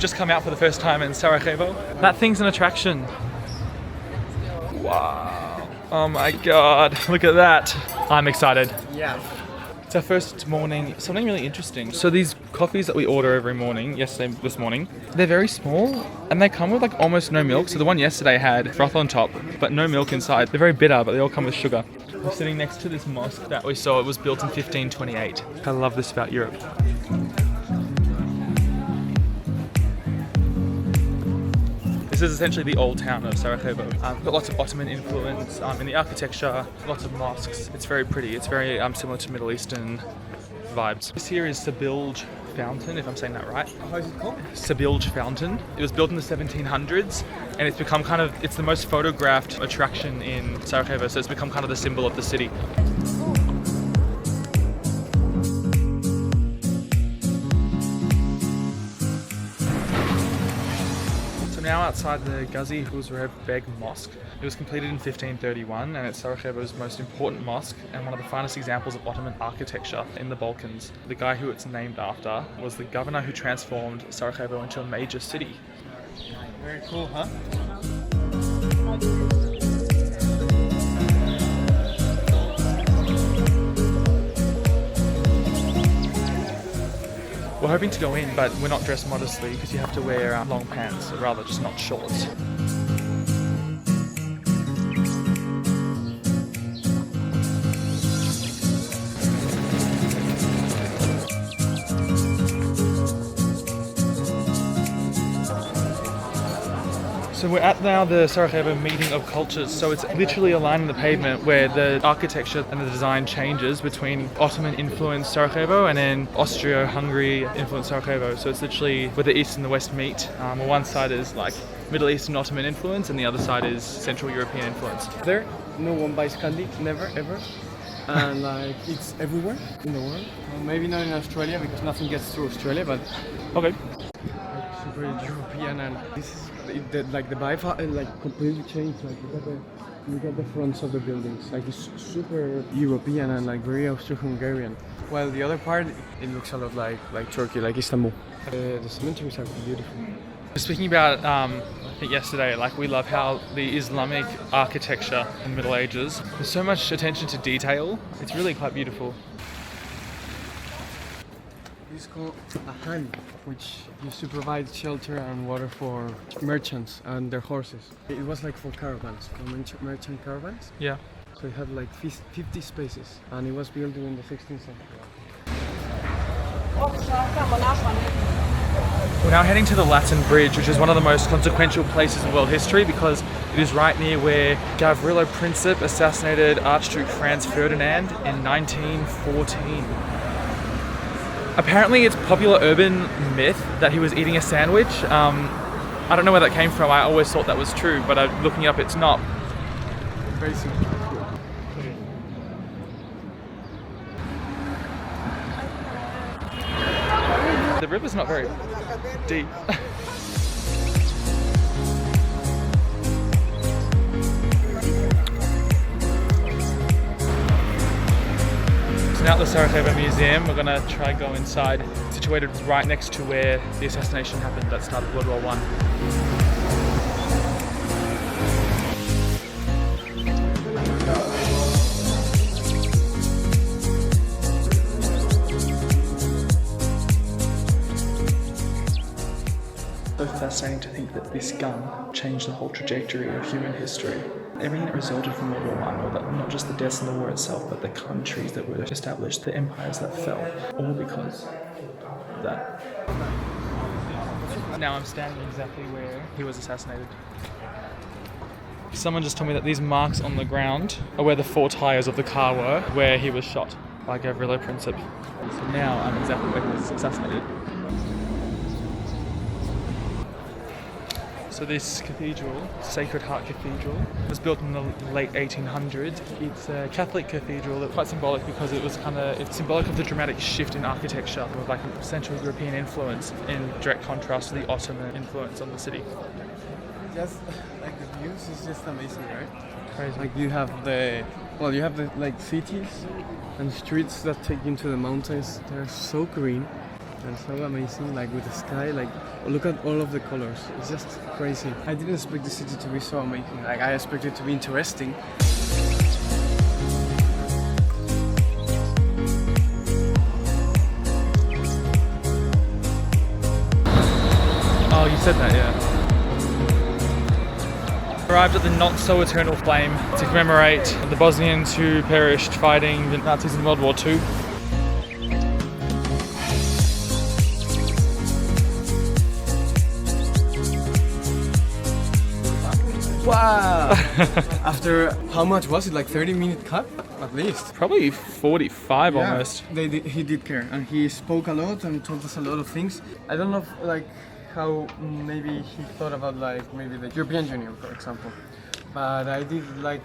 just come out for the first time in Sarajevo. That thing's an attraction. Wow. Oh my god, look at that. I'm excited. Yeah. It's our first morning, something really interesting. So these coffees that we order every morning, this morning, they're very small and they come with like almost no milk. So the one yesterday had froth on top, but no milk inside. They're very bitter, but they all come with sugar. We're sitting next to this mosque that we saw. It was built in 1528. I love this about Europe. This is essentially the old town of Sarajevo. Got lots of Ottoman influence in the architecture, lots of mosques. It's very pretty. It's very similar to Middle Eastern vibes. This here is Sebilj Fountain, if I'm saying that right. How is it called? Sebilj Fountain. It was built in the 1700s and it's become it's the most photographed attraction in Sarajevo, so it's become kind of the symbol of the city. Now outside the Gazi Husrev-beg Mosque. It was completed in 1531 and it's Sarajevo's most important mosque and one of the finest examples of Ottoman architecture in the Balkans. The guy who it's named after was the governor who transformed Sarajevo into a major city. Very cool, huh? We're hoping to go in, but we're not dressed modestly because you have to wear long pants, or rather just not shorts. So we're at now the Sarajevo Meeting of Cultures. So it's literally a line in the pavement where the architecture and the design changes between Ottoman influenced Sarajevo and then Austro-Hungary influenced Sarajevo. So it's literally where the East and the West meet. On one side is like Middle Eastern Ottoman influence and the other side is Central European influence. There, no one buys candy, never, ever. And like, it's everywhere in the world. Well, maybe not in Australia because nothing gets through Australia, but okay. Super European, and this is the vibe like completely changed. Like you got the fronts of the buildings, like it's super European and like very Austro-Hungarian. While the other part, it looks a lot like Turkey, like Istanbul. The cemeteries are beautiful. Speaking about, I think yesterday, like we love how the Islamic architecture in the Middle Ages, there's so much attention to detail. It's really quite beautiful. It's called a han, which used to provide shelter and water for merchants and their horses. It was like for caravans, for merchant caravans. Yeah. So it had like 50 spaces, and it was built in the 16th century. We're now heading to the Latin Bridge, which is one of the most consequential places in world history because it is right near where Gavrilo Princip assassinated Archduke Franz Ferdinand in 1914. Apparently it's popular urban myth that he was eating a sandwich. I don't know where that came from. I always thought that was true, but looking it up, it's not. Basically. The river's not very deep. So now at the Sarajevo Museum, we're gonna try go inside. It's situated right next to where the assassination happened that started World War I. So fascinating to think that this gun changed the whole trajectory of human history. Everything that resulted from World War I, or that not just the deaths in the war itself, but the countries that were established, the empires that fell, all because of that. Now I'm standing exactly where he was assassinated. Someone just told me that these marks on the ground are where the 4 tires of the car were, where he was shot by Gavrilo Princip. So now I'm exactly where he was assassinated. So this cathedral, Sacred Heart Cathedral, was built in the late 1800s. It's a Catholic cathedral. It's quite symbolic because it's symbolic of the dramatic shift in architecture with like a Central European influence in direct contrast to the Ottoman influence on the city. Just like the views is just amazing, right? Crazy. Like you have the like cities and streets that take you into the mountains. They're so green. and so amazing, like with the sky, like look at all of the colors. It's just crazy. I didn't expect the city to be so amazing. Like I expected it to be interesting. Oh, you said that, yeah. Arrived at the Not So Eternal Flame to commemorate the Bosnians who perished fighting the Nazis in World War II. Wow! After how much was it? Like 30-minute cut, at least. Probably 45 almost. He did care, and he spoke a lot and told us a lot of things. I don't know, if, like how maybe he thought about like maybe the European Union, for example. But I did like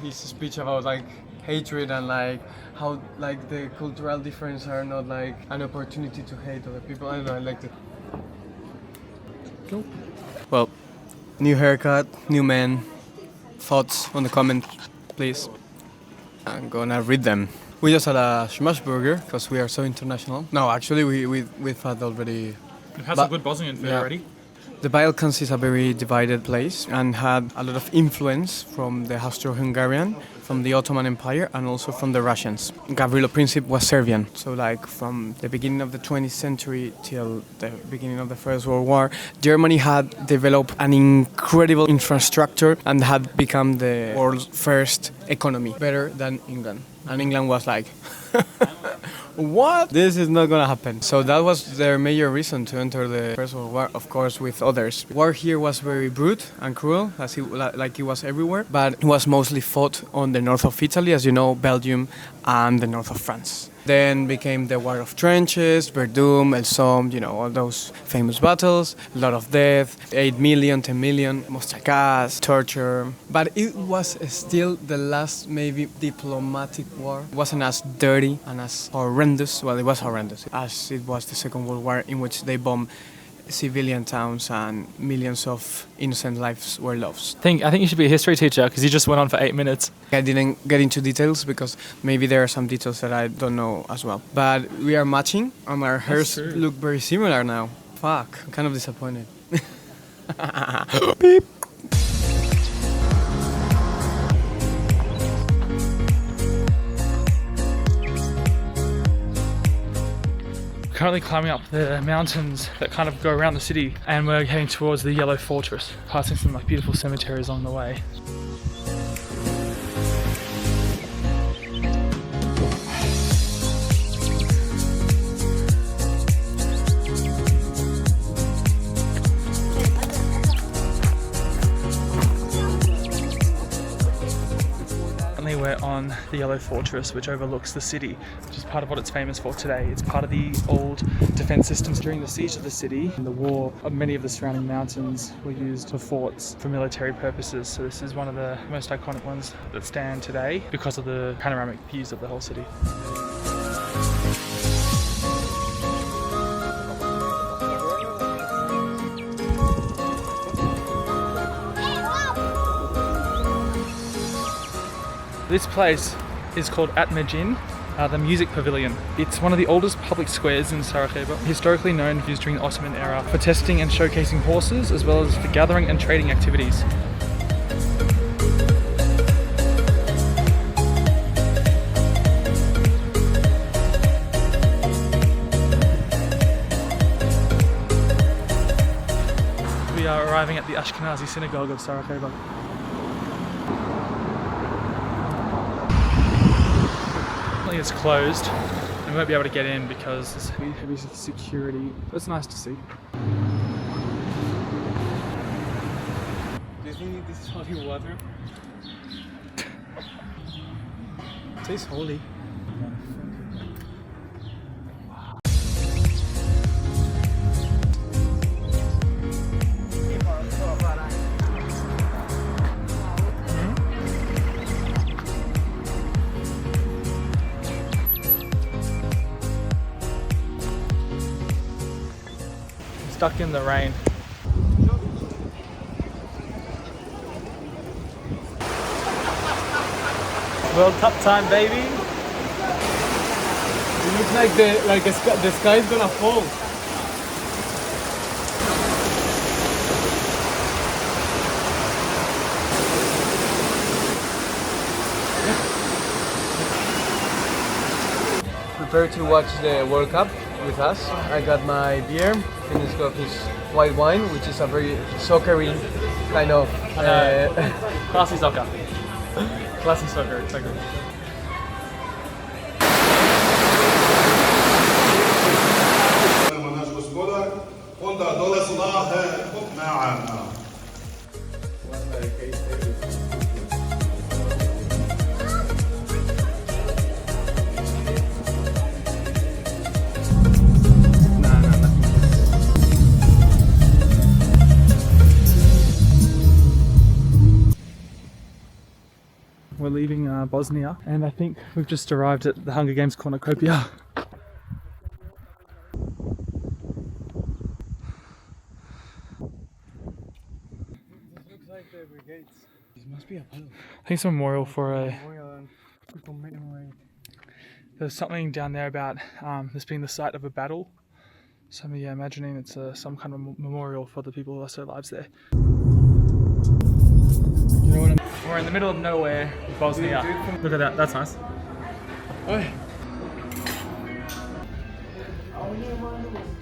his speech about like hatred and like how like the cultural difference are not like an opportunity to hate other people. I don't know, I liked it. Cool. Well, new haircut, new man. Thoughts on the comment, please. I'm gonna read them. We just had a smash burger because we are so international. No, actually we've had already. We've had some good Bosnian food already. The Balkans is a very divided place and had a lot of influence from the Austro-Hungarian, from the Ottoman Empire, and also from the Russians. Gavrilo Princip was Serbian, so like from the beginning of the 20th century till the beginning of the First World War, Germany had developed an incredible infrastructure and had become the world's first economy, better than England. And England was like, what? This is not gonna happen. So that was their major reason to enter the First World War, of course, with others. War here was very brute and cruel, like it was everywhere, but it was mostly fought on the north of Italy, as you know, Belgium, and the north of France. Then became the War of Trenches, Verdun, El Somme, you know, all those famous battles, a lot of death, 8 million, 10 million, Mostar gas, torture. But it was still the last maybe diplomatic war. It wasn't as dirty and as horrendous, well, it was horrendous, as it was the Second World War, in which they bombed civilian towns and millions of innocent lives were lost. I think you should be a history teacher because you just went on for 8 minutes. I didn't get into details because maybe there are some details that I don't know as well. But we are matching and our hairs look very similar now. Fuck, I'm kind of disappointed. Beep. Currently climbing up the mountains that kind of go around the city, and we're heading towards the Yellow Fortress, passing some like beautiful cemeteries along the way. We're on the Yellow Fortress, which overlooks the city, which is part of what it's famous for today. It's part of the old defense systems during the siege of the city. In the war, many of the surrounding mountains were used for forts for military purposes. So this is one of the most iconic ones that stand today because of the panoramic views of the whole city. This place is called Atmajin, the Music Pavilion. It's one of the oldest public squares in Sarajevo, historically known for use during the Ottoman era for testing and showcasing horses, as well as for gathering and trading activities. We are arriving at the Ashkenazi synagogue of Sarajevo. It's closed and we won't be able to get in because there's heavy security, but it's nice to see. Do you think this is holy water? It tastes holy. Stuck in the rain. World Cup time, baby! Looks like the sky is gonna fall. Prepare to watch the World Cup with us. I got my beer. Finn's got his white wine, which is a very soccery kind of Classy soccer. Classy soccer, exactly. naš gospodar, onda dolazi lahe ma'ana. We're leaving Bosnia, and I think we've just arrived at the Hunger Games cornucopia. Looks like the brigades. This must be a battle. I think it's a memorial for a... People memory. There's something down there about this being the site of a battle. So I'm imagining it's some kind of memorial for the people who lost their lives there. You know what We're in the middle of nowhere, Bosnia. Look at that, that's nice. I'm...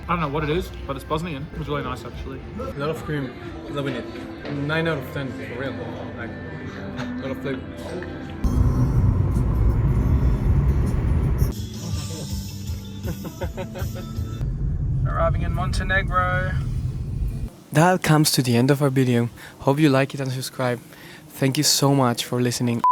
I don't know what it is, but it's Bosnian. It was really nice actually. A lot of cream, loving it. 9 out of 10 for real. Like a lot of flavor. Arriving in Montenegro. That comes to the end of our video. Hope you like it and subscribe. Thank you so much for listening.